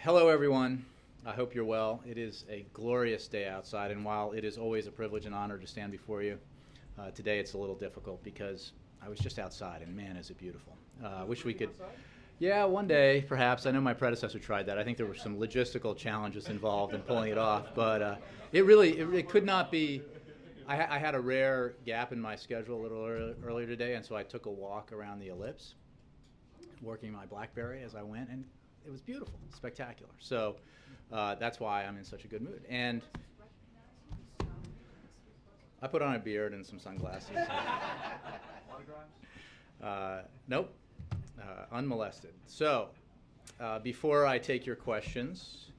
Hello, everyone. I hope you're well. It is a glorious day outside, and while it is always a privilege and honor to stand before you, today it's a little difficult because I was just outside, and man, is it beautiful. Wish we could. Yeah, one day, perhaps. I know my predecessor tried that. I think there were some logistical challenges involved in pulling it off, but it could not be. I had a rare gap in my schedule a little earlier today, and so I took a walk around the ellipse, working my BlackBerry as I went, and it was beautiful, spectacular. So that's why I'm in such a good mood. And I put on a beard and some sunglasses. Nope, unmolested. So before I take your questions,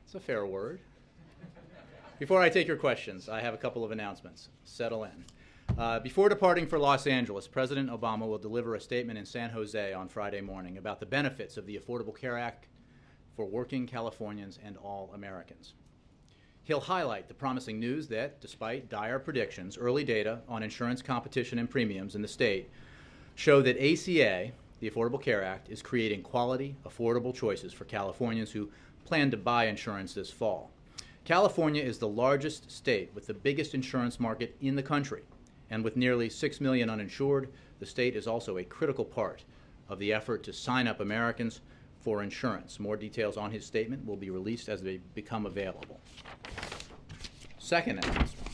it's a fair word. Before I take your questions, I have a couple of announcements. Settle in. Before departing for Los Angeles, President Obama will deliver a statement in San Jose on Friday morning about the benefits of the Affordable Care Act for working Californians and all Americans. He'll highlight the promising news that, despite dire predictions, early data on insurance competition and premiums in the state show that ACA, the Affordable Care Act, is creating quality, affordable choices for Californians who plan to buy insurance this fall. California is the largest state with the biggest insurance market in the country. And with nearly 6 million uninsured, the state is also a critical part of the effort to sign up Americans for insurance. More details on his statement will be released as they become available. Second announcement.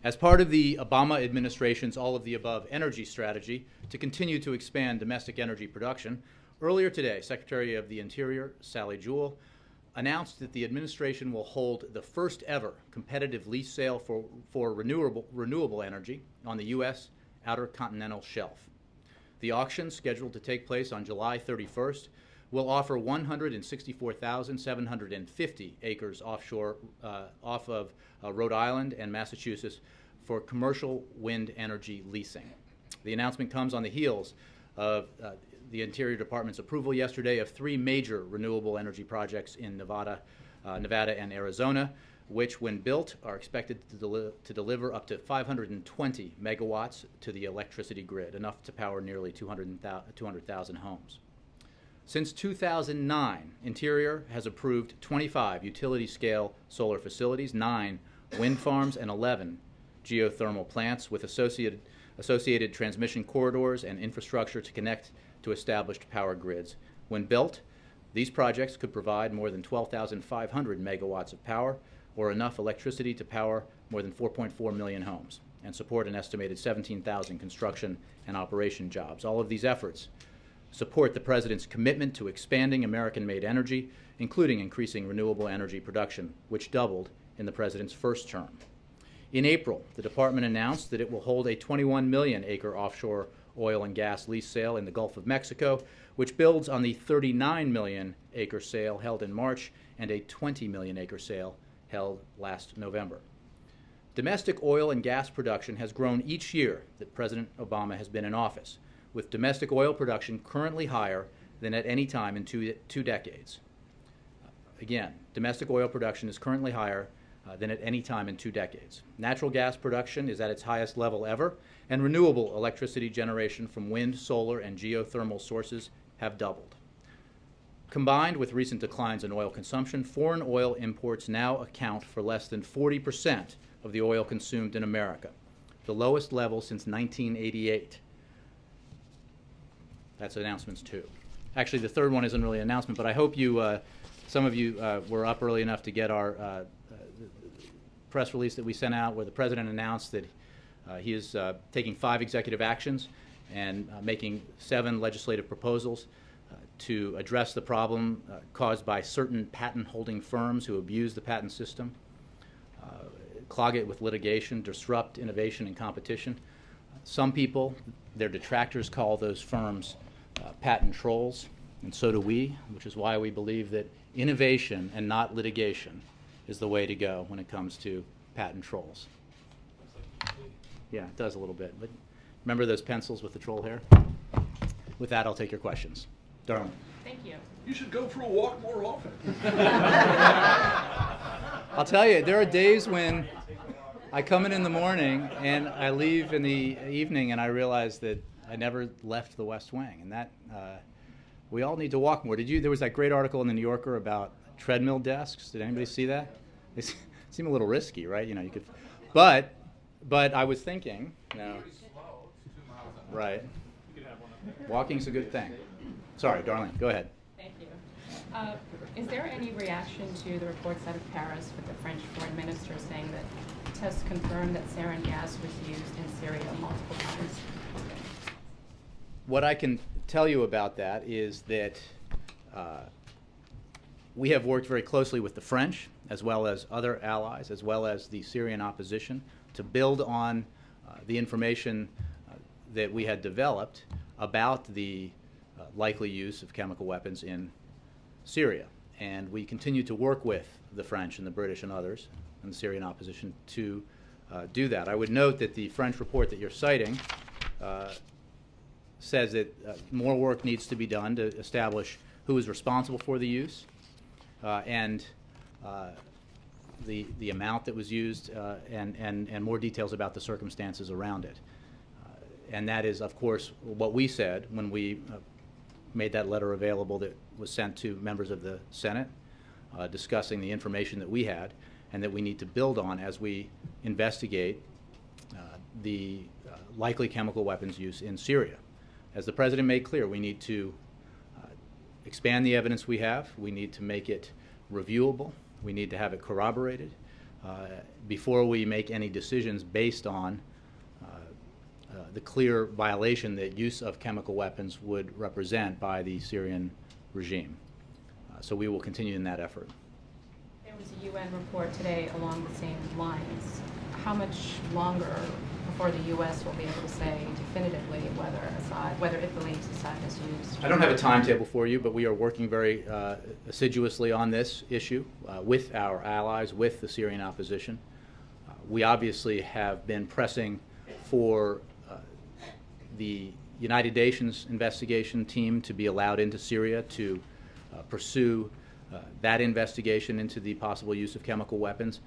As part of the Obama administration's all-of-the-above energy strategy to continue to expand domestic energy production, earlier today, Secretary of the Interior, Sally Jewell, announced that the administration will hold the first ever competitive lease sale for renewable energy on the U.S. Outer Continental Shelf. The auction, scheduled to take place on July 31st, will offer 164,750 acres offshore off of Rhode Island and Massachusetts for commercial wind energy leasing. The announcement comes on the heels of the Interior Department's approval yesterday of 3 major renewable energy projects in Nevada and Arizona, which, when built, are expected to deliver up to 520 megawatts to the electricity grid, enough to power nearly 200,000 homes. Since 2009, Interior has approved 25 utility-scale solar facilities, 9 wind farms, and 11 geothermal plants with associated transmission corridors and infrastructure to connect to established power grids. When built, these projects could provide more than 12,500 megawatts of power, or enough electricity to power more than 4.4 million homes, and support an estimated 17,000 construction and operation jobs. All of these efforts support the President's commitment to expanding American-made energy, including increasing renewable energy production, which doubled in the President's first term. In April, the Department announced that it will hold a 21 million acre offshore oil and gas lease sale in the Gulf of Mexico, which builds on the 39 million acre sale held in March and a 20 million acre sale held last November. Domestic oil and gas production has grown each year that President Obama has been in office, with domestic oil production currently higher than at any time in two decades. Again, domestic oil production is currently higher than at any time in 2 decades. Natural gas production is at its highest level ever, and renewable electricity generation from wind, solar, and geothermal sources have doubled. Combined with recent declines in oil consumption, foreign oil imports now account for less than 40% of the oil consumed in America, the lowest level since 1988. That's announcements 2. Actually, the third one isn't really an announcement, but I hope some of you were up early enough to get our press release that we sent out where the President announced that he is taking 5 executive actions and making 7 legislative proposals to address the problem caused by certain patent-holding firms who abuse the patent system, clog it with litigation, disrupt innovation and competition. Some people, their detractors, call those firms patent trolls, and so do we, which is why we believe that innovation and not litigation is the way to go when it comes to patent trolls. Yeah, it does a little bit. But remember those pencils with the troll hair? With that, I'll take your questions. Darwin. Thank you. You should go for a walk more often. I'll tell you, there are days when I come in the morning and I leave in the evening and I realize that I never left the West Wing, and that We all need to walk more. There was that great article in the New Yorker about treadmill desks. Did anybody see that? They seem a little risky, right? You know, you could, but I was thinking, no. Right. Walking's a good thing. Sorry, Darlene, go ahead. Thank you. Is there any reaction to the reports out of Paris with the French foreign minister saying that tests confirmed that sarin gas was used in Syria multiple times? What I can tell you about that is that we have worked very closely with the French, as well as other allies, as well as the Syrian opposition, to build on the information that we had developed about the likely use of chemical weapons in Syria. And we continue to work with the French and the British and others and the Syrian opposition to do that. I would note that the French report that you're citing says that more work needs to be done to establish who is responsible for the use and the amount that was used and more details about the circumstances around it. And that is, of course, what we said when we made that letter available that was sent to members of the Senate discussing the information that we had and that we need to build on as we investigate the likely chemical weapons use in Syria. As the President made clear, we need to expand the evidence we have. We need to make it reviewable. We need to have it corroborated before we make any decisions based on the clear violation that use of chemical weapons would represent by the Syrian regime. So we will continue in that effort. There was a UN report today along the same lines. How much longer before the U.S. will be able to say definitively whether it believes Assad has used? I don't have a timetable for you, but we are working very assiduously on this issue with our allies, with the Syrian opposition. We obviously have been pressing for the United Nations investigation team to be allowed into Syria to pursue that investigation into the possible use of chemical weapons.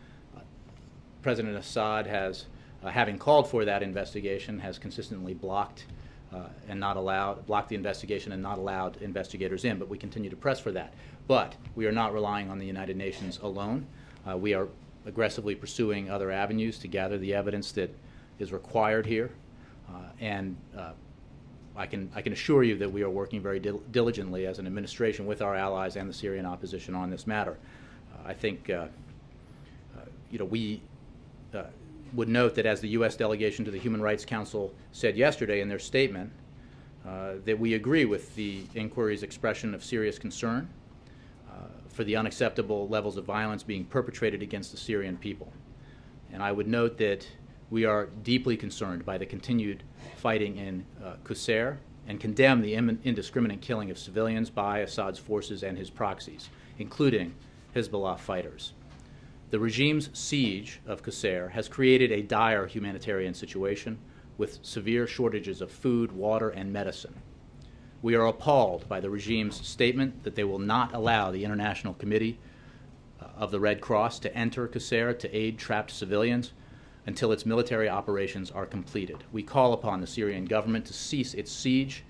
President Assad has, having called for that investigation, has consistently blocked the investigation and not allowed investigators in, but we continue to press for that. But we are not relying on the United Nations alone. We are aggressively pursuing other avenues to gather the evidence that is required here. And I can assure you that we are working very diligently as an administration with our allies and the Syrian opposition on this matter. I think we would note that as the U.S. delegation to the Human Rights Council said yesterday in their statement, that we agree with the inquiry's expression of serious concern for the unacceptable levels of violence being perpetrated against the Syrian people. And I would note that we are deeply concerned by the continued fighting in Qusair and condemn the indiscriminate killing of civilians by Assad's forces and his proxies, including Hezbollah fighters. The regime's siege of Qusair has created a dire humanitarian situation with severe shortages of food, water, and medicine. We are appalled by the regime's statement that they will not allow the International Committee of the Red Cross to enter Qusair to aid trapped civilians until its military operations are completed. We call upon the Syrian government to cease its siege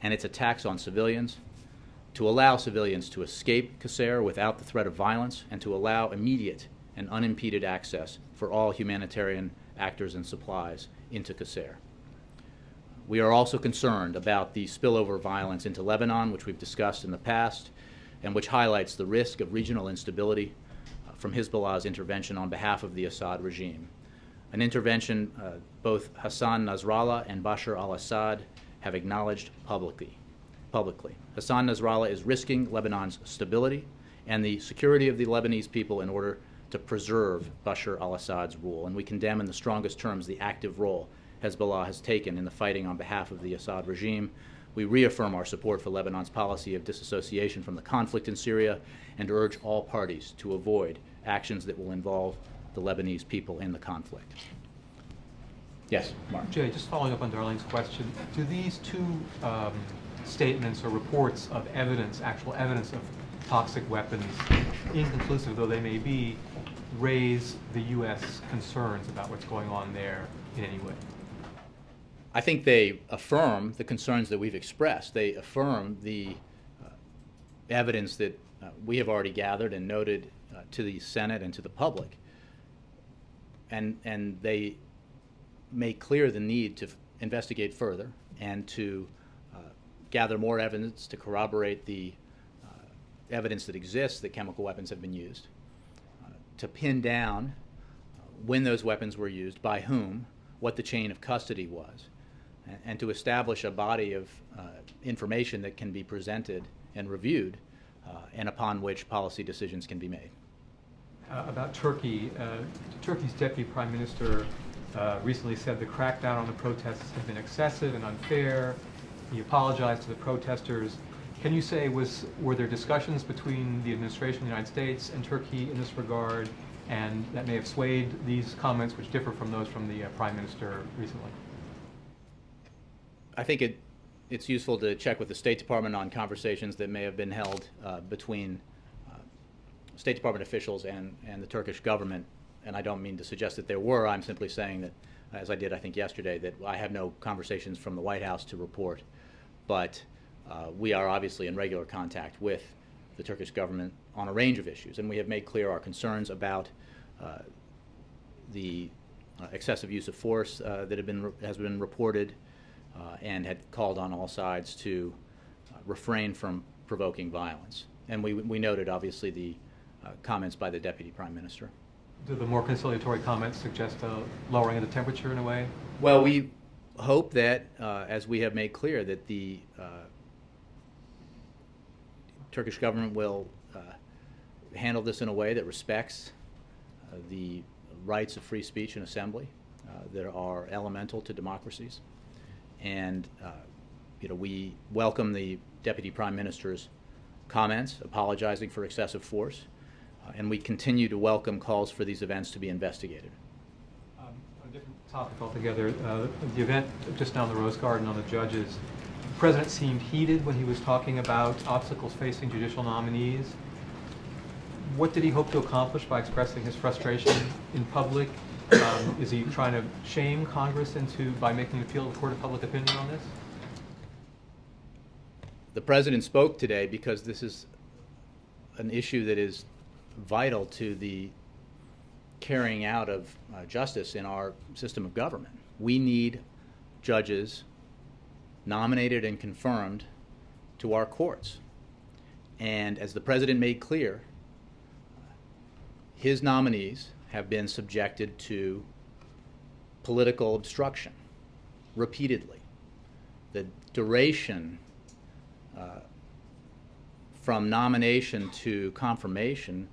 and its attacks on civilians, to allow civilians to escape Qusair without the threat of violence, and to allow immediate and unimpeded access for all humanitarian actors and supplies into Qusair. We are also concerned about the spillover violence into Lebanon, which we've discussed in the past, and which highlights the risk of regional instability from Hezbollah's intervention on behalf of the Assad regime. An intervention both Hassan Nasrallah and Bashar al-Assad have acknowledged publicly. Hassan Nasrallah is risking Lebanon's stability and the security of the Lebanese people in order to preserve Bashar al-Assad's rule, and we condemn in the strongest terms the active role Hezbollah has taken in the fighting on behalf of the Assad regime. We reaffirm our support for Lebanon's policy of disassociation from the conflict in Syria and urge all parties to avoid actions that will involve the Lebanese people in the conflict. Yes, Mark. Jay, just following up on Darlene's question, do these two statements or reports of evidence, actual evidence of toxic weapons, inconclusive though they may be, raise the U.S. concerns about what's going on there in any way? I think they affirm the concerns that we've expressed. They affirm the evidence that we have already gathered and noted to the Senate and to the public, and they make clear the need to investigate further and to gather more evidence to corroborate the evidence that exists that chemical weapons have been used, to pin down when those weapons were used, by whom, what the chain of custody was, and to establish a body of information that can be presented and reviewed and upon which policy decisions can be made. About Turkey, Turkey's deputy prime minister recently said the crackdown on the protests had been excessive and unfair. He apologized to the protesters. Can you say, were there discussions between the administration of the United States and Turkey in this regard, and that may have swayed these comments, which differ from those from the prime minister recently? I think it's useful to check with the State Department on conversations that may have been held between State Department officials and the Turkish government, and I don't mean to suggest that there were. I'm simply saying that, as I did I think yesterday, that I have no conversations from the White House to report, but we are obviously in regular contact with the Turkish government on a range of issues, and we have made clear our concerns about the excessive use of force that has been reported, and had called on all sides to refrain from provoking violence. And we noted, obviously, the comments by the Deputy Prime Minister. Do the more conciliatory comments suggest a lowering of the temperature in a way? Well, we hope that, as we have made clear, that the Turkish government will handle this in a way that respects the rights of free speech and assembly that are elemental to democracies. And we welcome the Deputy Prime Minister's comments apologizing for excessive force, and we continue to welcome calls for these events to be investigated. A different topic altogether, the event just down the Rose Garden on the judges, the President seemed heated when he was talking about obstacles facing judicial nominees. What did he hope to accomplish by expressing his frustration in public? Is he trying to shame Congress by making an appeal to the court of public opinion on this? The President spoke today because this is an issue that is vital to the carrying out of justice in our system of government. We need judges nominated and confirmed to our courts. And as the President made clear, his nominees have been subjected to political obstruction repeatedly. The duration from nomination to confirmation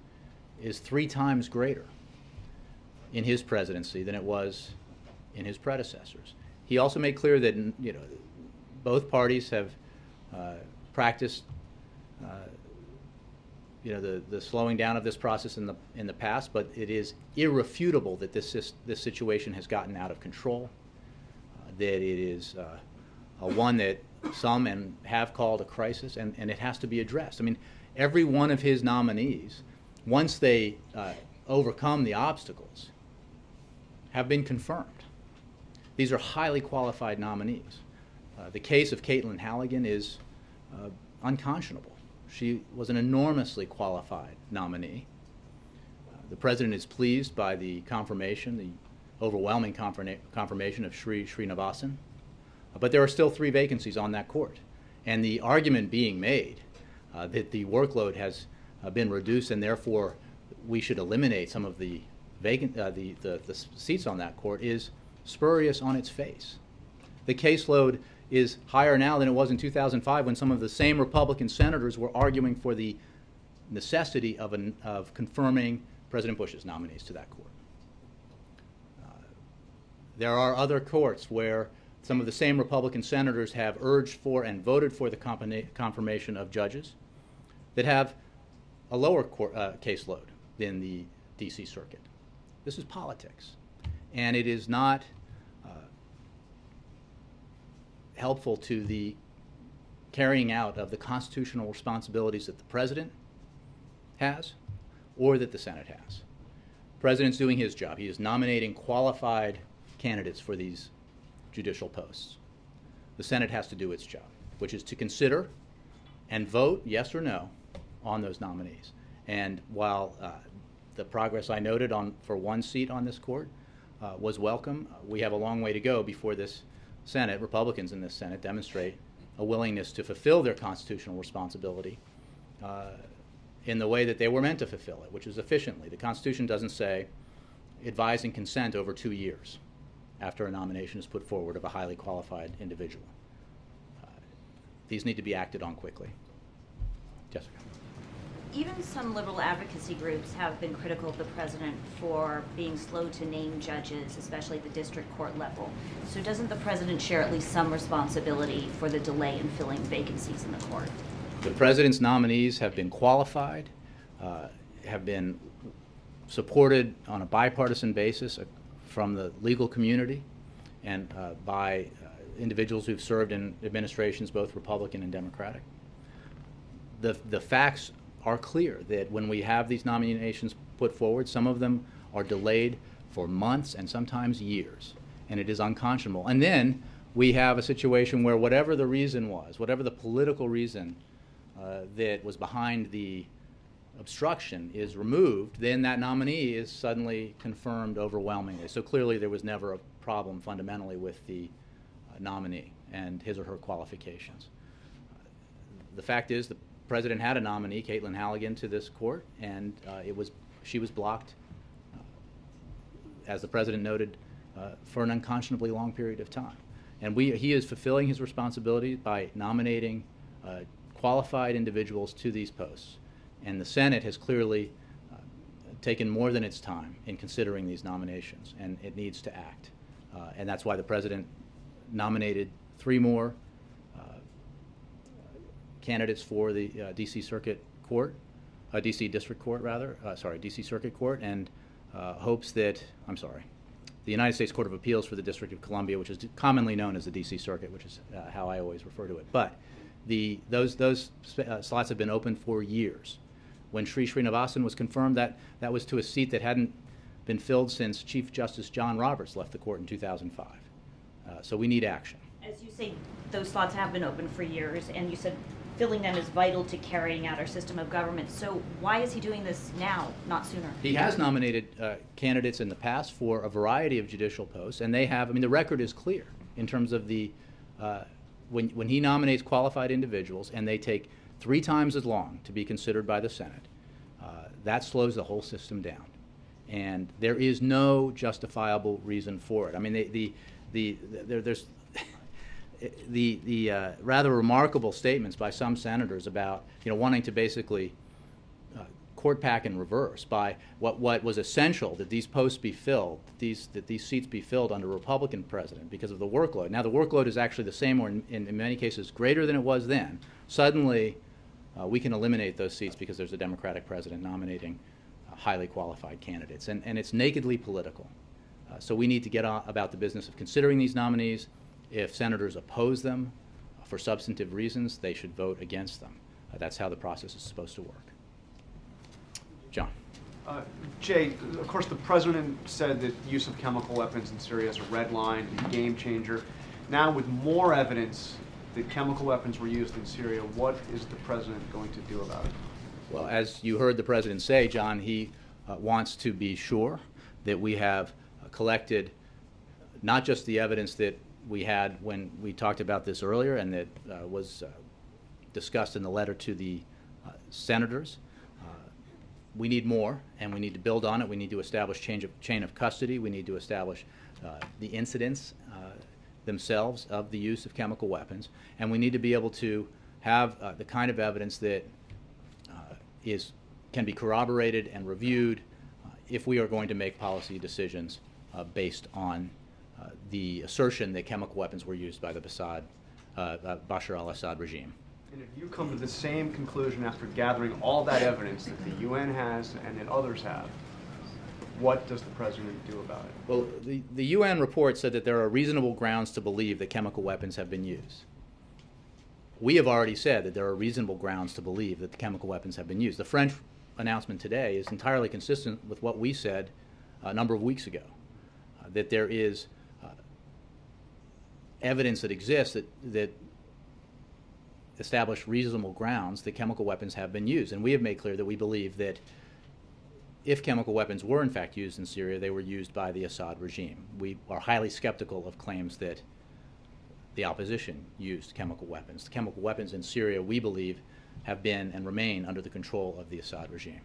is 3 times greater in his presidency than it was in his predecessors. He also made clear that both parties have practiced the slowing down of this process in the past, but it is irrefutable that this situation has gotten out of control, that it is one that some have called a crisis, and it has to be addressed. I mean, every one of his nominees, once they overcome the obstacles, have been confirmed. These are highly qualified nominees. The case of Caitlin Halligan is unconscionable. She was an enormously qualified nominee. The President is pleased by the confirmation, the overwhelming confirmation of Sri Srinivasan. But there are still 3 vacancies on that court. And the argument being made that the workload has been reduced and therefore we should eliminate some of the seats on that court is spurious on its face. The caseload is higher now than it was in 2005 when some of the same Republican senators were arguing for the necessity of confirming President Bush's nominees to that court. There are other courts where some of the same Republican senators have urged for and voted for the confirmation of judges that have a lower caseload than the D.C. Circuit. This is politics, and it is not helpful to the carrying out of the constitutional responsibilities that the President has or that the Senate has. The President's doing his job. He is nominating qualified candidates for these judicial posts. The Senate has to do its job, which is to consider and vote yes or no on those nominees. And while the progress I noted for one seat on this court was welcome, we have a long way to go before this Senate, Republicans in this Senate, demonstrate a willingness to fulfill their constitutional responsibility in the way that they were meant to fulfill it, which is efficiently. The Constitution doesn't say advise and consent over 2 years after a nomination is put forward of a highly qualified individual. These need to be acted on quickly. Jessica. Even some liberal advocacy groups have been critical of the president for being slow to name judges, especially at the district court level. So doesn't the president share at least some responsibility for the delay in filling vacancies in the court? The president's nominees have been qualified, have been supported on a bipartisan basis from the legal community and by individuals who've served in administrations both Republican and Democratic. The facts are clear that when we have these nominations put forward, some of them are delayed for months and sometimes years, and it is unconscionable. And then we have a situation where whatever the reason was, whatever the political reason that was behind the obstruction is removed, then that nominee is suddenly confirmed overwhelmingly. So clearly there was never a problem fundamentally with the nominee and his or her qualifications. The fact is the president had a nominee, Caitlin Halligan, to this court, and she was blocked, as the president noted, for an unconscionably long period of time. And he is fulfilling his responsibility by nominating qualified individuals to these posts. And the Senate has clearly taken more than its time in considering these nominations, and it needs to act. And that's why the president nominated 3 more candidates for the D.C. Circuit Court, D.C. District Court rather, D.C. Circuit Court, and hopes that, the United States Court of Appeals for the District of Columbia, which is commonly known as the D.C. Circuit, which is how I always refer to it. But those slots have been open for years. When Sri Srinivasan was confirmed, that was to a seat that hadn't been filled since Chief Justice John Roberts left the court in 2005. So we need action. As you say, those slots have been open for years, and you said filling them is vital to carrying out our system of government. So why is he doing this now, not sooner? He has nominated candidates in the past for a variety of judicial posts, and they have, the record is clear in terms of when he nominates qualified individuals and they take 3 times as long to be considered by the Senate, that slows the whole system down. And there is no justifiable reason for it. There's the rather remarkable statements by some senators about wanting to basically court pack in reverse by what was essential that these posts be filled, that these seats be filled under a Republican president because of the workload. Now the workload is actually the same, or in many cases greater than it was then. Suddenly we can eliminate those seats because there's a Democratic president nominating highly qualified candidates, and it's nakedly political. So we need to get about the business of considering these nominees. If senators oppose them for substantive reasons, they should vote against them. That's how the process is supposed to work. John. Jay, of course the president said that use of chemical weapons in Syria is a red line, a game changer. Now with more evidence that chemical weapons were used in Syria, what is the president going to do about it? Well, as you heard the president say, John, he wants to be sure that we have collected not just the evidence that we had when we talked about this earlier and that was discussed in the letter to the senators. We need more, and we need to build on it. We need to establish chain of custody. We need to establish the incidents themselves of the use of chemical weapons, and we need to be able to have the kind of evidence that can be corroborated and reviewed if we are going to make policy decisions based on the assertion that chemical weapons were used by the Bashar al-Assad regime. And if you come to the same conclusion after gathering all that evidence that the UN has and that others have, what does the president do about it? Well, the UN report said that there are reasonable grounds to believe that chemical weapons have been used. We have already said that there are reasonable grounds to believe that the chemical weapons have been used. The French announcement today is entirely consistent with what we said a number of weeks ago, that there is evidence that exists that establish reasonable grounds that chemical weapons have been used. And we have made clear that we believe that if chemical weapons were in fact used in Syria, they were used by the Assad regime. We are highly skeptical of claims that the opposition used chemical weapons. The chemical weapons in Syria, we believe, have been and remain under the control of the Assad regime.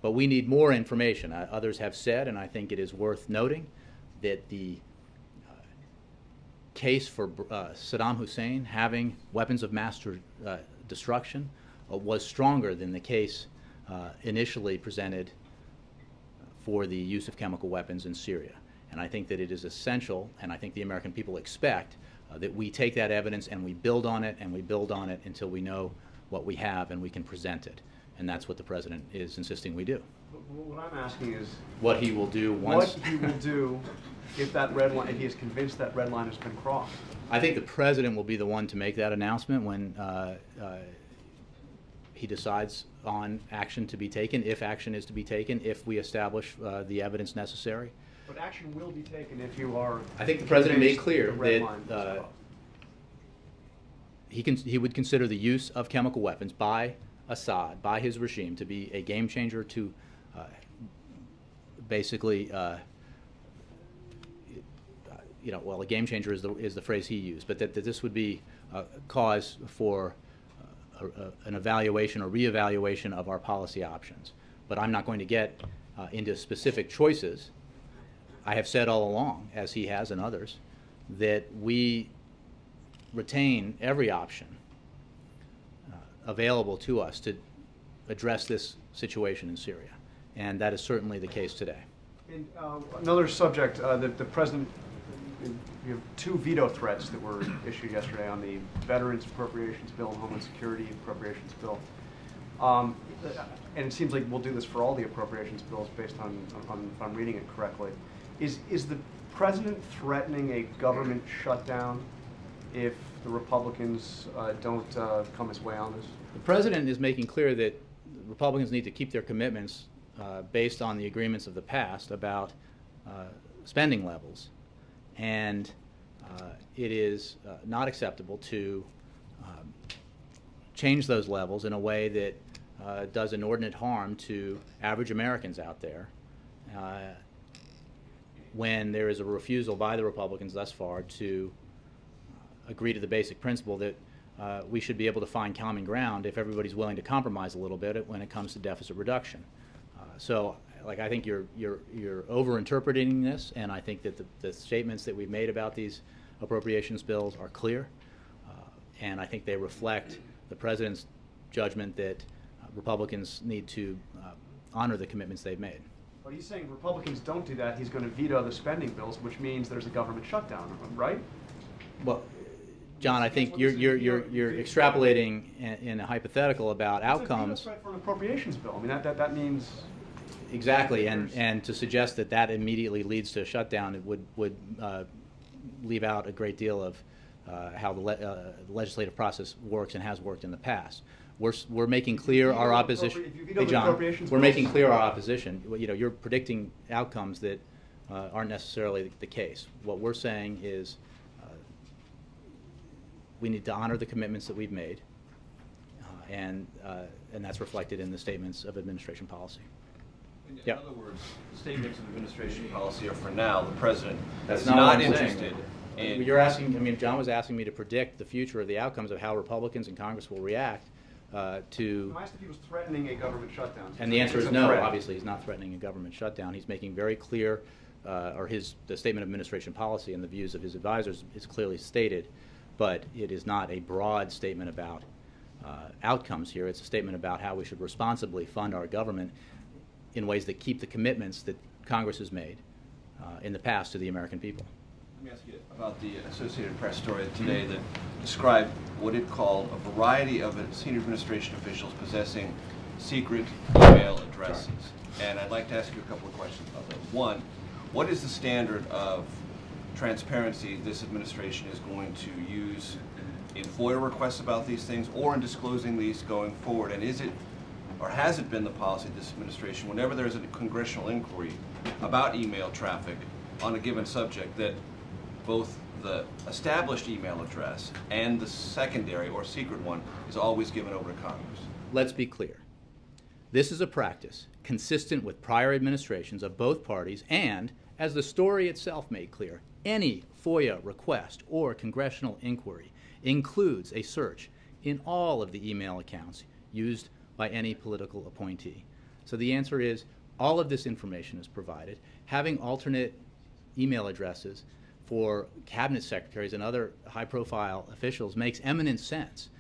But we need more information. Others have said, and I think it is worth noting, that the case for Saddam Hussein having weapons of mass destruction was stronger than the case initially presented for the use of chemical weapons in Syria. And I think that it is essential, and I think the American people expect, that we take that evidence and we build on it, and we build on it until we know what we have and we can present it. And that's what the President is insisting we do. What I'm asking is what he will do once... What he will do if that red line, if he is convinced that red line has been crossed. I think the President will be the one to make that announcement when he decides on action to be taken, if action is to be taken, if we establish the evidence necessary. But action will be taken if you are... I think the President made clear that he would consider the use of chemical weapons by Assad, by his regime, to be a game changer, to basically, well, a game changer is the phrase he used, but that this would be cause for an evaluation or reevaluation of our policy options. But I'm not going to get into specific choices. I have said all along, as he has and others, that we retain every option available to us to address this situation in Syria. And that is certainly the case today. And another subject, the President, you have two veto threats that were issued yesterday on the Veterans Appropriations Bill and Homeland Security Appropriations Bill. And it seems like we'll do this for all the appropriations bills based on if I'm reading it correctly. Is the President threatening a government shutdown if the Republicans don't come his way on this? The President is making clear that Republicans need to keep their commitments based on the agreements of the past about spending levels. And it is not acceptable to change those levels in a way that does inordinate harm to average Americans out there when there is a refusal by the Republicans thus far to agree to the basic principle that we should be able to find common ground if everybody's willing to compromise a little bit when it comes to deficit reduction. So, I think you're over-interpreting this, and I think that the statements that we've made about these appropriations bills are clear, and I think they reflect the President's judgment that Republicans need to honor the commitments they've made. Well, he's saying Republicans don't do that. He's going to veto the spending bills, which means there's a government shutdown, right? Well, John, I think you're extrapolating in a hypothetical about outcomes. It's a veto threat for an appropriations bill. I mean, that means... Exactly, and to suggest that immediately leads to a shutdown, it would leave out a great deal of how the legislative process works and has worked in the past. We're making clear our opposition. Hey, John, we're making clear our opposition. You're predicting outcomes that aren't necessarily the case. What we're saying is we need to honor the commitments that we've made, and that's reflected in the statements of administration policy. In other words, the statements of administration policy are for now. The President is not not interested in... You're asking, John was asking me to predict the future of the outcomes of how Republicans in Congress will react to... I asked if he was threatening a government shutdown. And the answer is no. Obviously, he's not threatening a government shutdown. He's making very clear, the statement of administration policy and the views of his advisors is clearly stated, but it is not a broad statement about outcomes here. It's a statement about how we should responsibly fund our government in ways that keep the commitments that Congress has made in the past to the American people. Let me ask you about the Associated Press story today that described what it called a variety of senior administration officials possessing secret email addresses. And I'd like to ask you a couple of questions about that. One, what is the standard of transparency this administration is going to use in FOIA requests about these things or in disclosing these going forward? And is it, or has it been the policy of this administration, whenever there's a congressional inquiry about email traffic on a given subject, that both the established email address and the secondary or secret one is always given over to Congress? Let's be clear. This is a practice consistent with prior administrations of both parties, and, as the story itself made clear, any FOIA request or congressional inquiry includes a search in all of the email accounts used by any political appointee. So the answer is all of this information is provided. Having alternate email addresses for cabinet secretaries and other high-profile officials makes eminent sense,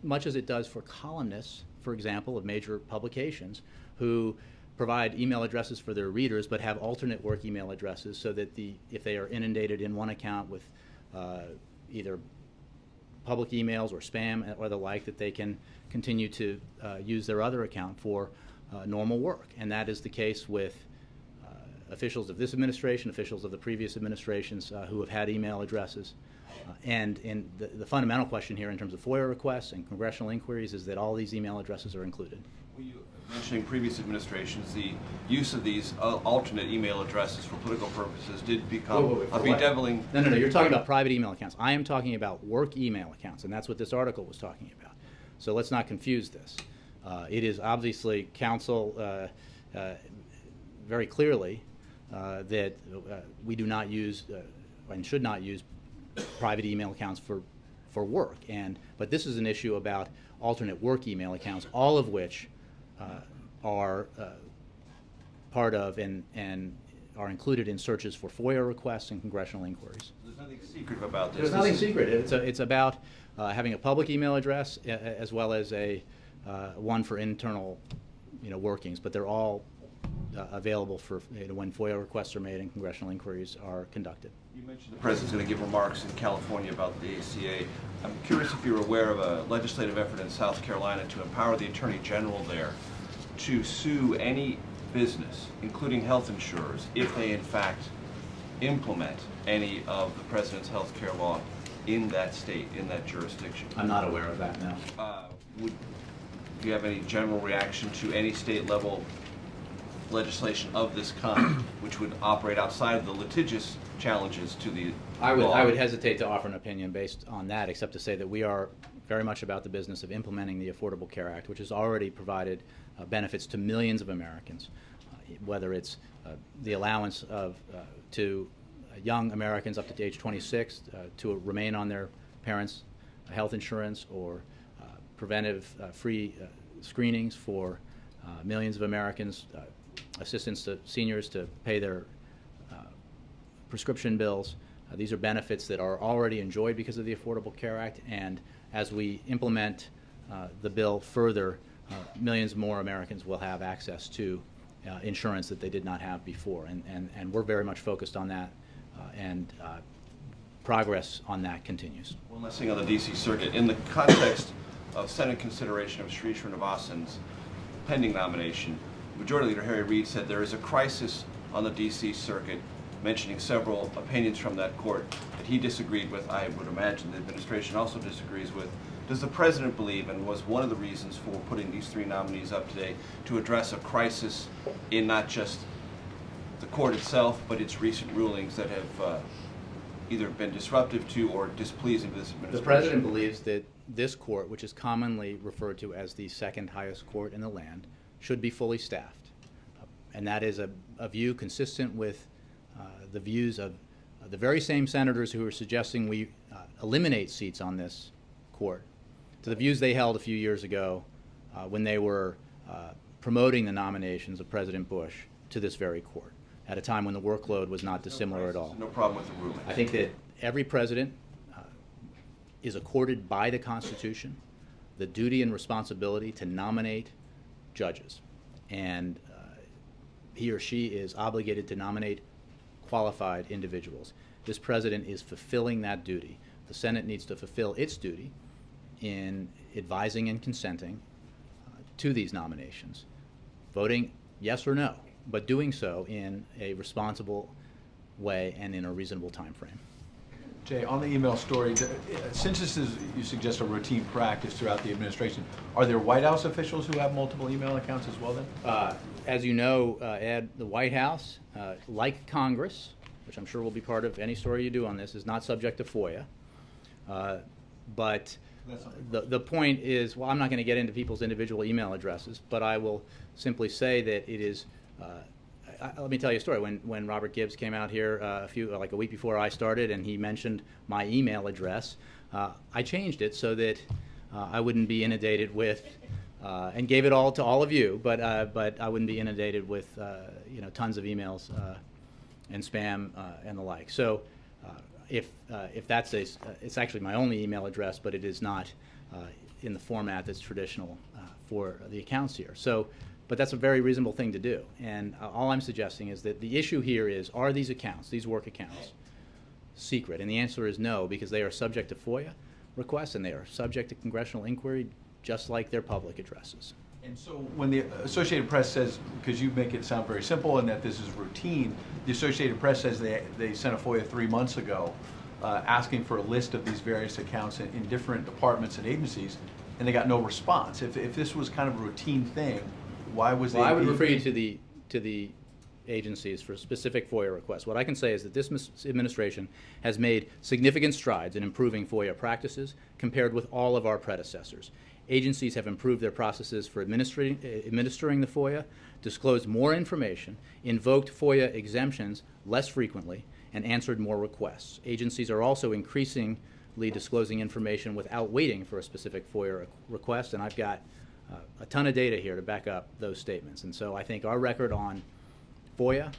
much as it does for columnists, for example, of major publications, who provide email addresses for their readers but have alternate work email addresses so that if they are inundated in one account with either public emails or spam or the like, that they can continue to use their other account for normal work. And that is the case with officials of this administration, officials of the previous administrations who have had email addresses. And the fundamental question here in terms of FOIA requests and congressional inquiries is that all these email addresses are included. Well, you mentioning previous administrations, the use of these alternate email addresses for political purposes did become a bedeviling. No, you're talking about private email accounts. I am talking about work email accounts, and that's what this article was talking about. So let's not confuse this. It is obviously counsel very clearly that we do not use and should not use private email accounts for work. But this is an issue about alternate work email accounts, all of which are part of and are included in searches for FOIA requests and congressional inquiries. There's nothing secret about this. There's nothing secret. It's about having a public email address as well as a one for internal, workings. But they're all available for when FOIA requests are made and congressional inquiries are conducted. You mentioned the President's going to give remarks in California about the ACA. I'm curious if you're aware of a legislative effort in South Carolina to empower the Attorney General there to sue any business, including health insurers, if they in fact implement any of the President's health care law in that state, in that jurisdiction. I'm not aware of that, no. Do you have any general reaction to any state level legislation of this kind, which would operate outside of the litigious challenges to the law? I would hesitate to offer an opinion based on that, except to say that we are very much about the business of implementing the Affordable Care Act, which has already provided benefits to millions of Americans, whether it's the allowance to young Americans up to age 26 to remain on their parents' health insurance, or preventive free screenings for millions of Americans, assistance to seniors to pay their prescription bills. These are benefits that are already enjoyed because of the Affordable Care Act, and as we implement the bill further, millions more Americans will have access to insurance that they did not have before, and we're very much focused on that, and progress on that continues. One last thing on the D.C. Circuit. In the context of Senate consideration of Sri Srinivasan's pending nomination, Majority Leader Harry Reid said there is a crisis on the D.C. Circuit, mentioning several opinions from that court that he disagreed with. I would imagine the administration also disagrees with. Does the President believe, and was one of the reasons for putting these three nominees up today, to address a crisis in not just the court itself, but its recent rulings that have either been disruptive to or displeasing to this administration? The President believes that this court, which is commonly referred to as the second highest court in the land, should be fully staffed. And that is a view consistent with the views of the very same senators who are suggesting we eliminate seats on this court, to the views they held a few years ago when they were promoting the nominations of President Bush to this very court, at a time when the workload was not dissimilar at all. No problem with the ruling. I think that every president is accorded by the Constitution the duty and responsibility to nominate judges, and he or she is obligated to nominate qualified individuals. This president is fulfilling that duty. The Senate needs to fulfill its duty in advising and consenting to these nominations, voting yes or no, but doing so in a responsible way and in a reasonable time frame. Jay, on the email story, since this is, you suggest, a routine practice throughout the administration, are there White House officials who have multiple email accounts as well then? As you know, Ed, the White House, like Congress, which I'm sure will be part of any story you do on this, is not subject to FOIA. But the point is, well, I'm not going to get into people's individual email addresses, but I will simply say that it is, let me tell you a story. When Robert Gibbs came out here like a week before I started, and he mentioned my email address, I changed it so that I wouldn't be inundated with, and gave it all to all of you, but I wouldn't be inundated with tons of emails and spam and the like. So if that's it's actually my only email address, but it is not in the format that's traditional for the accounts here. So, but that's a very reasonable thing to do. And all I'm suggesting is that the issue here is, are these accounts, these work accounts, secret? And the answer is no, because they are subject to FOIA requests and they are subject to congressional inquiry, just like their public addresses. And so when the Associated Press says, because you make it sound very simple and that this is routine, the Associated Press says they sent a FOIA 3 months ago asking for a list of these various accounts in different departments and agencies, and they got no response. If this was kind of a routine thing, why was I would refer you to the agencies for specific FOIA requests. What I can say is that this administration has made significant strides in improving FOIA practices compared with all of our predecessors. Agencies have improved their processes for administering the FOIA, disclosed more information, invoked FOIA exemptions less frequently, and answered more requests. Agencies are also increasingly disclosing information without waiting for a specific FOIA request, and I've got a ton of data here to back up those statements. And so I think our record on FOIA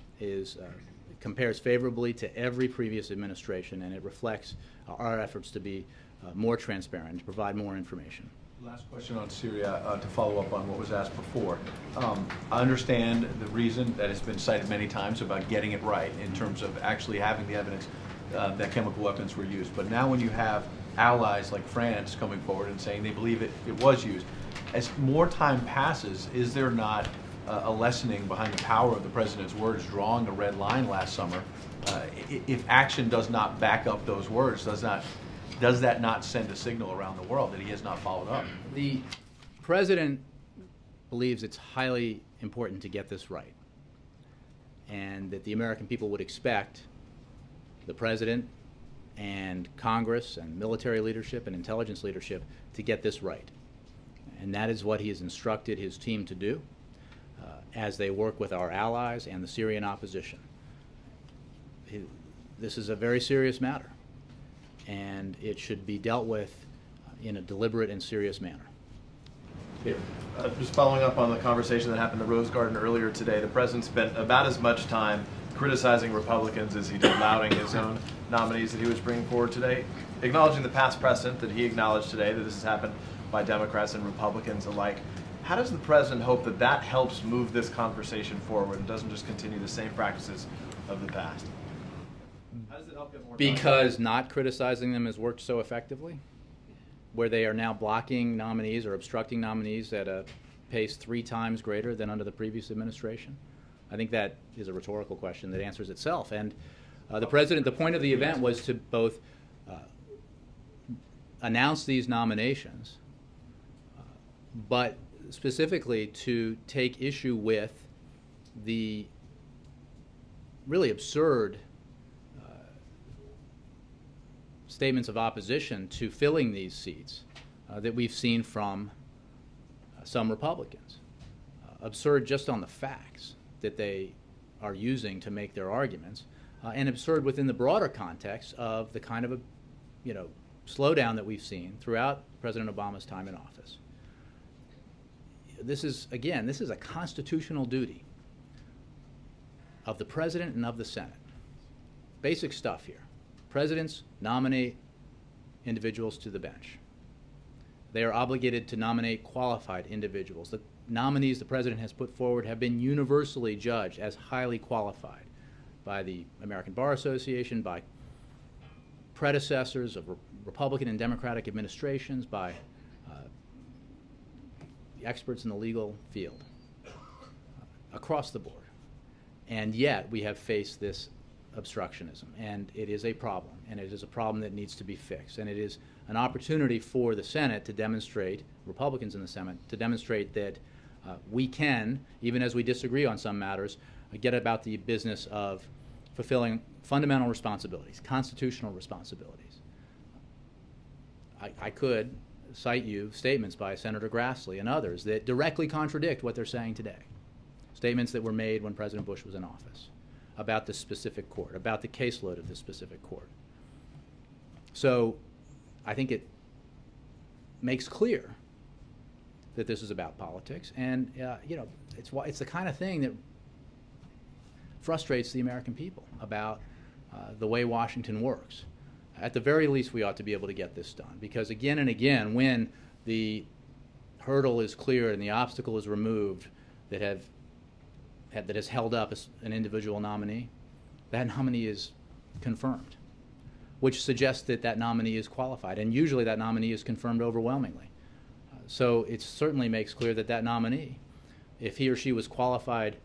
compares favorably to every previous administration, and it reflects our efforts to be more transparent and to provide more information. Last question on Syria, to follow up on what was asked before. I understand the reason that has been cited many times about getting it right in terms of actually having the evidence that chemical weapons were used. But now when you have allies like France coming forward and saying they believe it was used, as more time passes, is there not a lessening behind the power of the President's words, drawing a red line last summer? If action does not back up those words, does that not send a signal around the world that he has not followed up? The President believes it's highly important to get this right, and that the American people would expect the President and Congress and military leadership and intelligence leadership to get this right. And that is what he has instructed his team to do as they work with our allies and the Syrian opposition. This is a very serious matter, and it should be dealt with in a deliberate and serious manner. Just following up on the conversation that happened in the Rose Garden earlier today, the President spent about as much time criticizing Republicans as he did lauding his own nominees that he was bringing forward today, acknowledging the past precedent that he acknowledged today that this has happened by Democrats and Republicans alike. How does the President hope that that helps move this conversation forward and doesn't just continue the same practices of the past? How does it help get more time? Because not criticizing them has worked so effectively, where they are now blocking nominees or obstructing nominees at a pace 3 times greater than under the previous administration? I think that is a rhetorical question that answers itself. And the President, the point of the event was to both announce these nominations, but specifically to take issue with the really absurd statements of opposition to filling these seats that we've seen from some Republicans. Absurd just on the facts that they are using to make their arguments, and absurd within the broader context of the kind of a slowdown that we've seen throughout President Obama's time in office. This is a constitutional duty of the President and of the Senate. Basic stuff here. Presidents nominate individuals to the bench. They are obligated to nominate qualified individuals. The nominees the President has put forward have been universally judged as highly qualified by the American Bar Association, by predecessors of Republican and Democratic administrations, by experts in the legal field across the board. And yet we have faced this obstructionism, and it is a problem, and it is a problem that needs to be fixed, and it is an opportunity for the Senate to demonstrate, Republicans in the Senate, to demonstrate that we can, even as we disagree on some matters, get about the business of fulfilling fundamental responsibilities, constitutional responsibilities. I could cite you statements by Senator Grassley and others that directly contradict what they're saying today. Statements that were made when President Bush was in office about this specific court, about the caseload of this specific court. So I think it makes clear that this is about politics, and you know, it's the kind of thing that frustrates the American people about the way Washington works. At the very least, we ought to be able to get this done, because again and again, when the hurdle is cleared and the obstacle is removed that has held up an individual nominee, that nominee is confirmed, which suggests that that nominee is qualified, and usually that nominee is confirmed overwhelmingly. So it certainly makes clear that that nominee, if he or she was qualified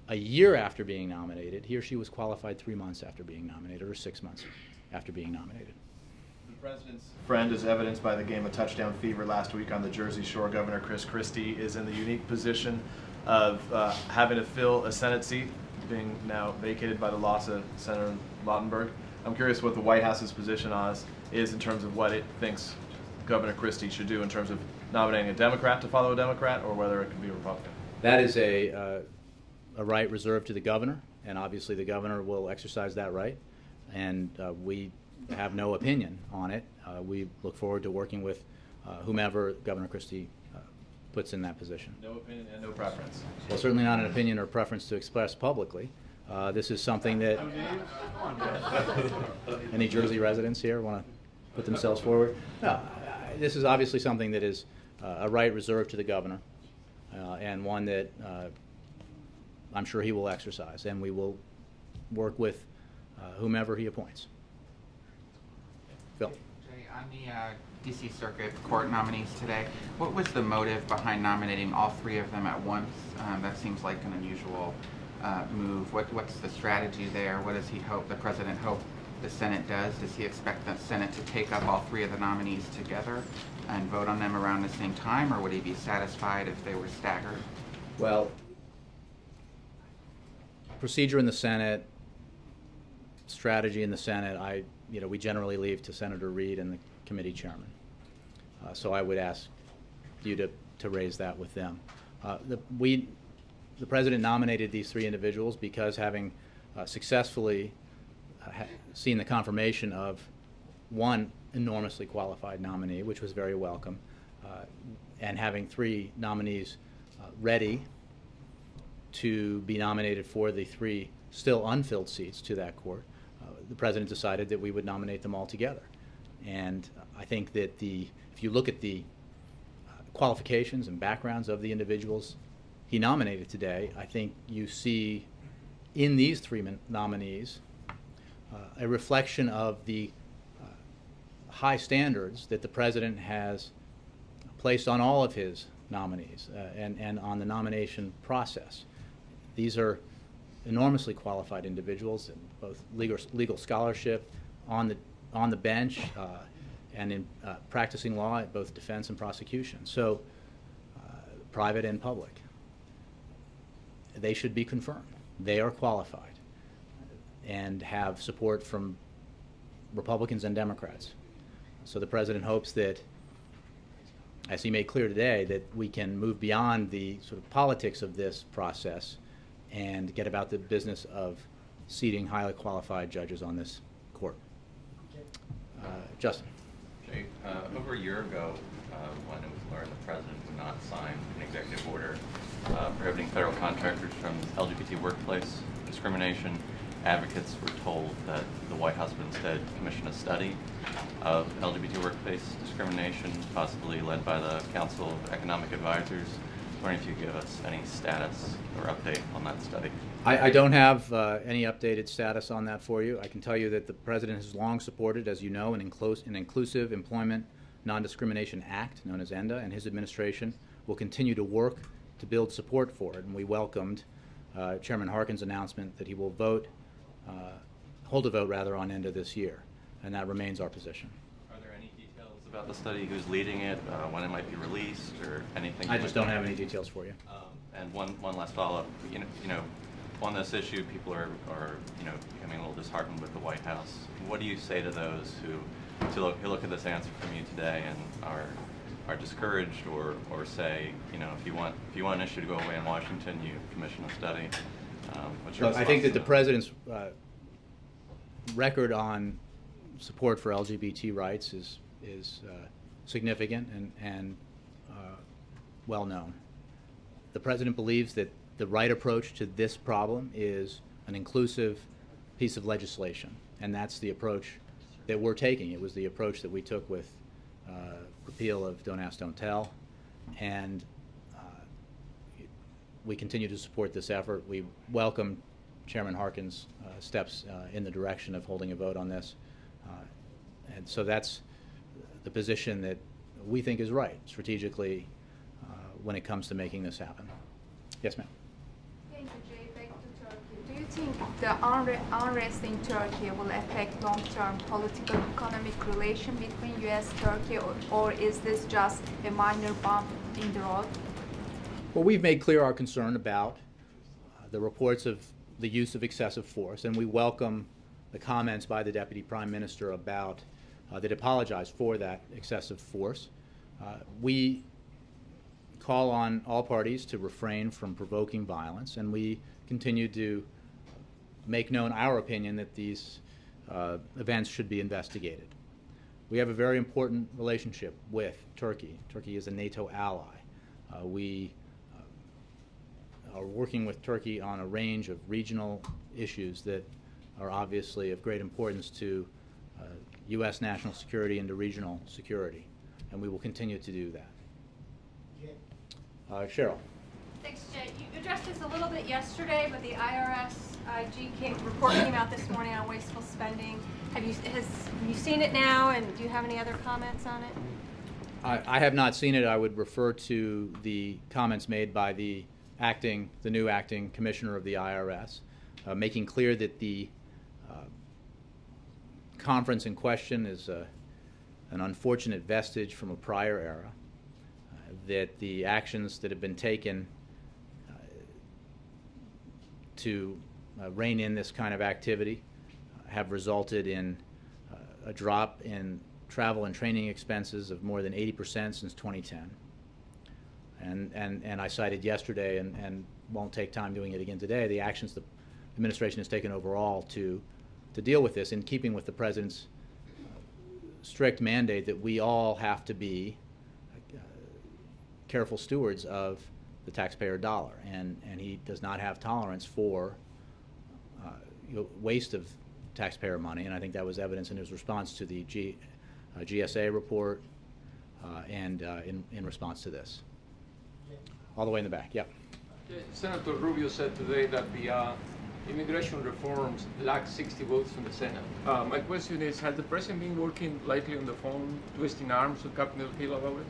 a year after being nominated, he or she was qualified 3 months after being nominated, or 6 months after being nominated. The president's friend, as evidenced by the game of touchdown fever last week on the Jersey Shore, Governor Chris Christie, is in the unique position of having to fill a Senate seat, being now vacated by the loss of Senator Lautenberg. I'm curious what the White House's position on this is in terms of what it thinks Governor Christie should do in terms of nominating a Democrat to follow a Democrat, or whether it can be a Republican. That is a right reserved to the governor, and obviously the governor will exercise that right, and we have no opinion on it. We look forward to working with whomever Governor Christie puts in that position. No opinion and no preference. Well, certainly not an opinion or preference to express publicly. This is something that any Jersey residents here want to put themselves forward? No, this is obviously something that is a right reserved to the governor, and one that I'm sure he will exercise, and we will work with whomever he appoints. Phil. Jay, on the D.C. Circuit Court nominees today, what was the motive behind nominating all three of them at once? That seems like an unusual move. What's the strategy there? What does he hope, the president hope the Senate does? Does he expect the Senate to take up all three of the nominees together and vote on them around the same time, or would he be satisfied if they were staggered? Well, procedure in the Senate, strategy in the Senate, we generally leave to Senator Reid and the committee chairman. So I would ask you to raise that with them. The president nominated these three individuals because, having successfully seen the confirmation of one enormously qualified nominee, which was very welcome, and having three nominees ready to be nominated for the three still unfilled seats to that court, the president decided that we would nominate them all together. And I think that if you look at the qualifications and backgrounds of the individuals he nominated today, I think you see in these three nominees a reflection of the high standards that the president has placed on all of his nominees and on the nomination process. These are enormously qualified individuals in both legal scholarship, on the bench, and in practicing law at both defense and prosecution. So, private and public. They should be confirmed. They are qualified and have support from Republicans and Democrats. So the president hopes that, as he made clear today, that we can move beyond the sort of politics of this process and get about the business of seating highly qualified judges on this court. Justin. Jay, over a year ago, when it was learned the president would not sign an executive order prohibiting federal contractors from LGBT workplace discrimination, advocates were told that the White House would instead commission a study of LGBT workplace discrimination, possibly led by the Council of Economic Advisors. I wondering if you could give us any status or update on that study. I don't have any updated status on that for you. I can tell you that the president has long supported, as you know, an Inclusive Employment Non-Discrimination Act, known as ENDA, and his administration will continue to work to build support for it. And we welcomed Chairman Harkin's announcement that he will hold a vote on ENDA this year, and that remains our position. Are there any details about the study, who's leading it, when it might be released, or anything? I just don't have any details for you. And one last follow-up. You know, on this issue, people are becoming a little disheartened with the White House. What do you say to those who look at this answer from you today and are discouraged, or say, if you want an issue to go away in Washington, you commission a study? What's your I think that response the to president's record on support for LGBT rights is significant and well known. The president believes that the right approach to this problem is an inclusive piece of legislation, and that's the approach that we're taking. It was the approach that we took with repeal of Don't Ask, Don't Tell, and we continue to support this effort. We welcome Chairman Harkin's steps in the direction of holding a vote on this, and so that's the position that we think is right strategically when it comes to making this happen. Yes, ma'am. Thank you, Jay. Back to Turkey. Do you think the unrest in Turkey will affect long-term political economic relation between U.S.-Turkey, or is this just a minor bump in the road? Well, we've made clear our concern about the reports of the use of excessive force, and we welcome the comments by the Deputy Prime Minister about that apologized for that excessive force. We call on all parties to refrain from provoking violence, and we continue to make known our opinion that these events should be investigated. We have a very important relationship with Turkey. Turkey is a NATO ally. We are working with Turkey on a range of regional issues that are obviously of great importance to U.S. national security and to regional security, and we will continue to do that. Cheryl. Thanks, Jay. You addressed this a little bit yesterday, but the IRS report came out this morning on wasteful spending. Have you seen it now, and do you have any other comments on it? I have not seen it. I would refer to the comments made by the new acting commissioner of the IRS, making clear that the conference in question is an unfortunate vestige from a prior era, that the actions that have been taken to rein in this kind of activity have resulted in a drop in travel and training expenses of more than 80% since 2010. And I cited yesterday, and won't take time doing it again today, the actions the administration has taken overall to deal with this, in keeping with the president's strict mandate that we all have to be careful stewards of the taxpayer dollar, and he does not have tolerance for waste of taxpayer money, and I think that was evidence in his response to the GSA report and in response to this. All the way in the back, yeah. Senator Rubio said today that the immigration reforms lack 60 votes in the Senate. My question is, has the president been working lightly on the phone, twisting arms with Capitol Hill about it?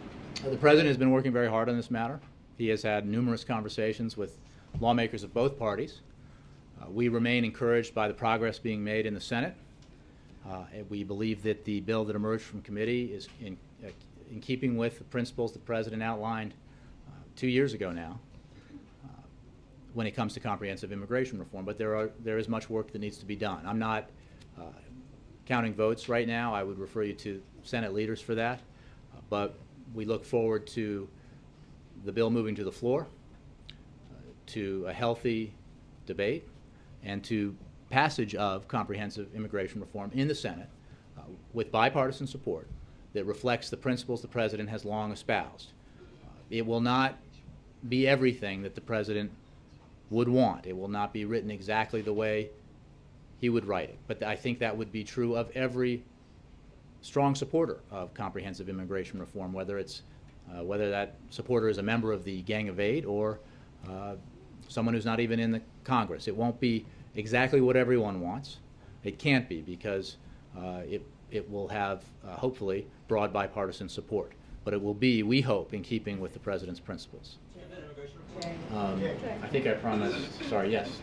The president has been working very hard on this matter. He has had numerous conversations with lawmakers of both parties. We remain encouraged by the progress being made in the Senate. We believe that the bill that emerged from committee is in keeping with the principles the president outlined 2 years ago now when it comes to comprehensive immigration reform. But there is much work that needs to be done. I'm not counting votes right now. I would refer you to Senate leaders for that. But we look forward to the bill moving to the floor, to a healthy debate, and to passage of comprehensive immigration reform in the Senate with bipartisan support that reflects the principles the president has long espoused. It will not be everything that the president would want. It will not be written exactly the way he would write it. But I think that would be true of every strong supporter of comprehensive immigration reform, whether that supporter is a member of the Gang of Eight or someone who's not even in the Congress. It won't be exactly what everyone wants. It can't be, because it will have, hopefully, broad bipartisan support. But it will be, we hope, in keeping with the president's principles. I think I promised, sorry, yes.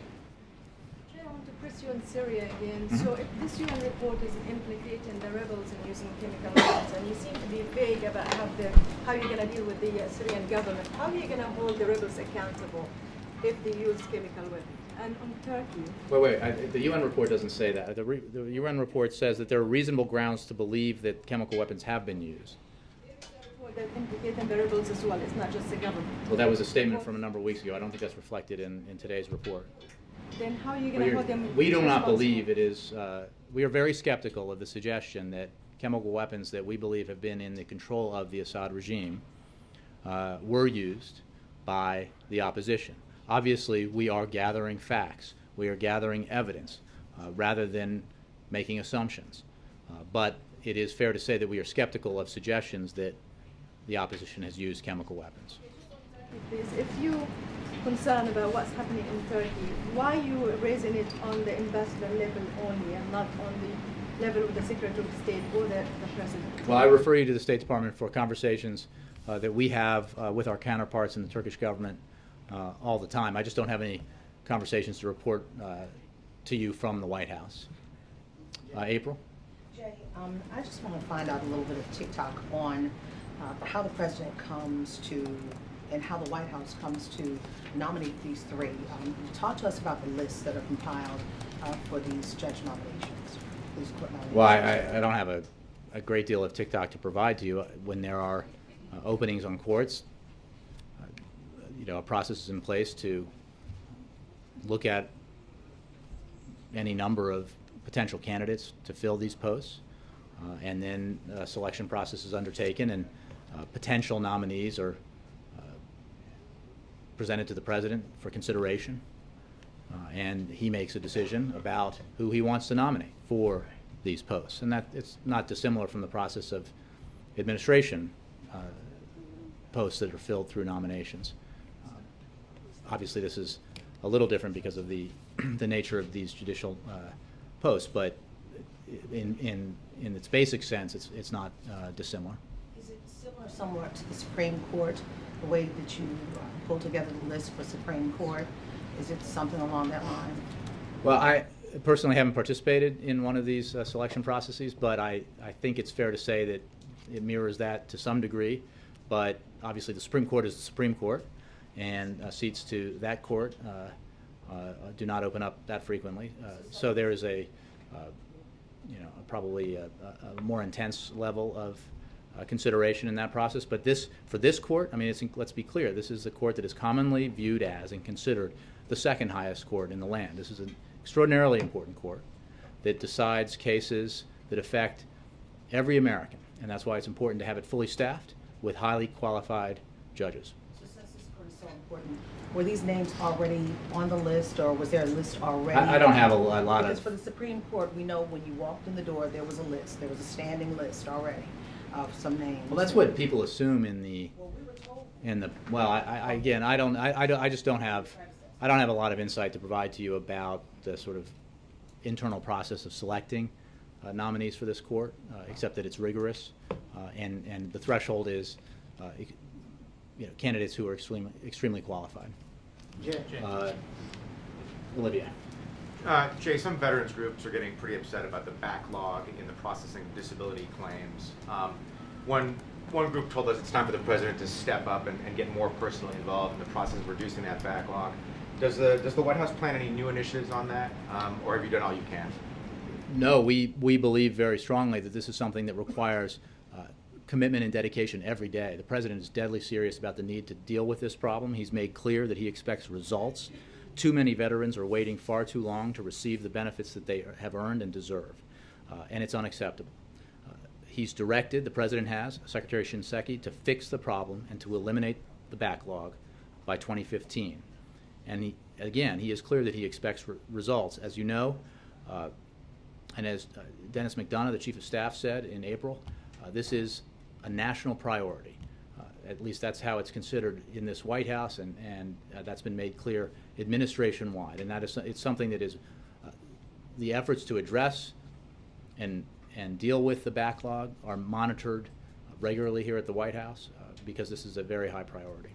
I want to press you on Syria again. So if this UN report is implicating the rebels in using chemical weapons, and you seem to be vague about how you're going to deal with the Syrian government, how are you going to hold the rebels accountable if they use chemical weapons? And on Turkey? Wait, the UN report doesn't say that. The UN report says that there are reasonable grounds to believe that chemical weapons have been used. That implicate variables as well, it's not just the government. Well, that was a statement from a number of weeks ago. I don't think that's reflected in today's report. Then how are you going to hold them We do not responsible? believe it is, we are very skeptical of the suggestion that chemical weapons that we believe have been in the control of the Assad regime were used by the opposition. Obviously, we are gathering facts. We are gathering evidence rather than making assumptions. But it is fair to say that we are skeptical of suggestions that the opposition has used chemical weapons. Please, if you're concerned about what's happening in Turkey, why are you raising it on the ambassador level only and not on the level of the Secretary of State or the President? Well, I refer you to the State Department for conversations that we have with our counterparts in the Turkish government all the time. I just don't have any conversations to report to you from the White House. April? Jay, I just want to find out a little bit of TikTok on how the President comes to, and how the White House comes to nominate these three. Talk to us about the lists that are compiled for these judge nominations, these court nominations. Well, I don't have a great deal of TikTok to provide to you. When there are openings on courts, a process is in place to look at any number of potential candidates to fill these posts, and then a selection process is undertaken, and potential nominees are presented to the President for consideration, and he makes a decision about who he wants to nominate for these posts. And that it's not dissimilar from the process of administration posts that are filled through nominations. Obviously, this is a little different because of the nature of these judicial posts, but in its basic sense, it's not dissimilar. Is it similar somewhat to the Supreme Court, the way that you pull together the list for Supreme Court? Is it something along that line? Well, I personally haven't participated in one of these selection processes, but I think it's fair to say that it mirrors that to some degree. But obviously, the Supreme Court is the Supreme Court, and seats to that court do not open up that frequently. So there is probably a more intense level of consideration in that process. But for this court, I mean, let's be clear, this is a court that is commonly viewed as and considered the second highest court in the land. This is an extraordinarily important court that decides cases that affect every American, and that's why it's important to have it fully staffed with highly qualified judges. So since this court is so important, were these names already on the list, or was there a list already? I don't have a lot because of... for the Supreme Court, we know when you walked in the door, there was a list. There was a standing list already of some names. Well, that's what people assume in the... Well, we were told. I just don't have a lot of insight to provide to you about the sort of internal process of selecting nominees for this court, except that it's rigorous, and the threshold is candidates who are extremely qualified. Olivia. Jay, some veterans groups are getting pretty upset about the backlog in the processing of disability claims. One group told us it's time for the President to step up and get more personally involved in the process of reducing that backlog. Does the White House plan any new initiatives on that, or have you done all you can? No, we believe very strongly that this is something that requires commitment and dedication every day. The President is deadly serious about the need to deal with this problem. He's made clear that he expects results. Too many veterans are waiting far too long to receive the benefits that they have earned and deserve, and it's unacceptable. He's directed, the President has, Secretary Shinseki, to fix the problem and to eliminate the backlog by 2015. And he is clear that he expects results. As you know, and as Dennis McDonough, the Chief of Staff, said in April, this is a national priority. At least that's how it's considered in this White House, and that's been made clear administration-wide. And it's something that is the efforts to address and deal with the backlog are monitored regularly here at the White House because this is a very high priority.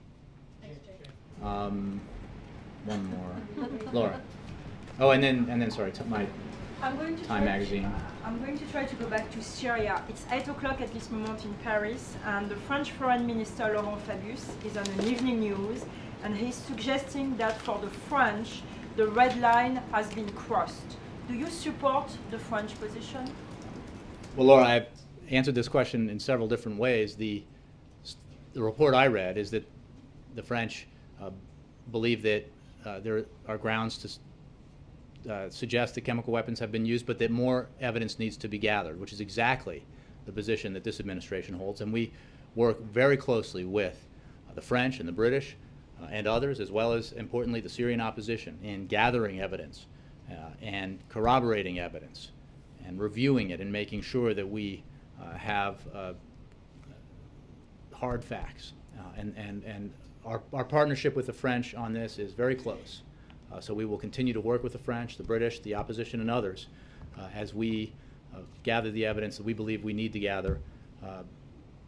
One more, Laura. Oh, and then sorry, my Time magazine. I'm going to try to go back to Syria. It's 8 o'clock at this moment in Paris, and the French Foreign Minister Laurent Fabius is on an evening news, and he's suggesting that for the French, the red line has been crossed. Do you support the French position? Well, Laura, I've answered this question in several different ways. The report I read is that the French believe that there are grounds to suggest that chemical weapons have been used, but that more evidence needs to be gathered, which is exactly the position that this administration holds. And we work very closely with the French and the British and others, as well as, importantly, the Syrian opposition, in gathering evidence and corroborating evidence and reviewing it and making sure that we have hard facts. And our partnership with the French on this is very close. So we will continue to work with the French, the British, the opposition, and others as we gather the evidence that we believe we need to gather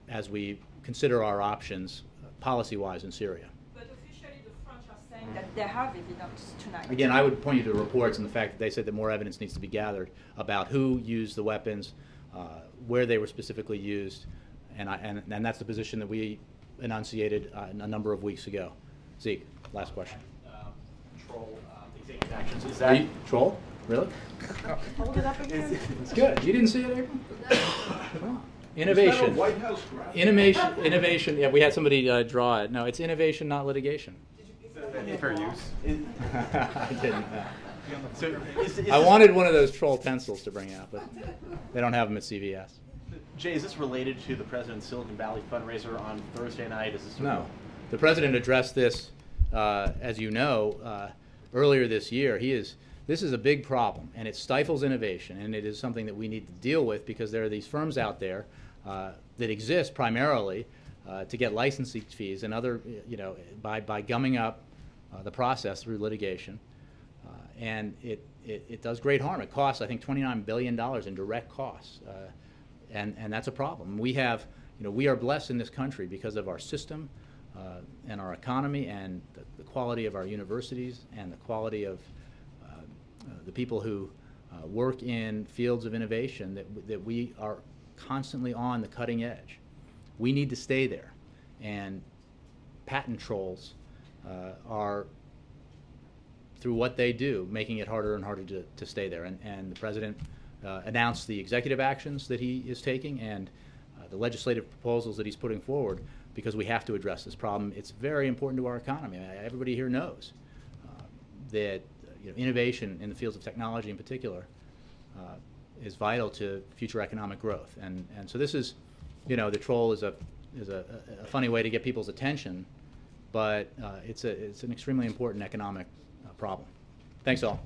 as we consider our options policy-wise in Syria. But officially the French are saying that they have evidence tonight. Again, I would point you to the reports and the fact that they said that more evidence needs to be gathered about who used the weapons, where they were specifically used, and that's the position that we enunciated a number of weeks ago. Zeke, last question. Troll executive actions. Is that troll? Really? Hold it up again. It's good. You didn't see it, April? Come on. Innovation. Is that a White House graphic? Innovation. Yeah, we had somebody draw it. No, it's innovation, not litigation. Fair use. I didn't. So I wanted one of those troll pencils to bring out, but they don't have them at CVS. Jay, is this related to the President's Silicon Valley fundraiser on Thursday night? Is this No. The President addressed this, as you know, earlier this year. This is a big problem, and it stifles innovation, and it is something that we need to deal with because there are these firms out there that exist primarily to get licensing fees and other, by gumming up the process through litigation. And it does great harm. It costs, I think, $29 billion in direct costs, and that's a problem. We are blessed in this country because of our system and our economy and the quality of our universities and the quality of the people who work in fields of innovation that we are constantly on the cutting edge. We need to stay there, and patent trolls are, through what they do, making it harder and harder to stay there. And the President announced the executive actions that he is taking and the legislative proposals that he's putting forward because we have to address this problem. It's very important to our economy. Everybody here knows that innovation in the fields of technology in particular is vital to future economic growth. And so this is, the troll is a funny way to get people's attention, but it's an extremely important economic problem. Thanks all.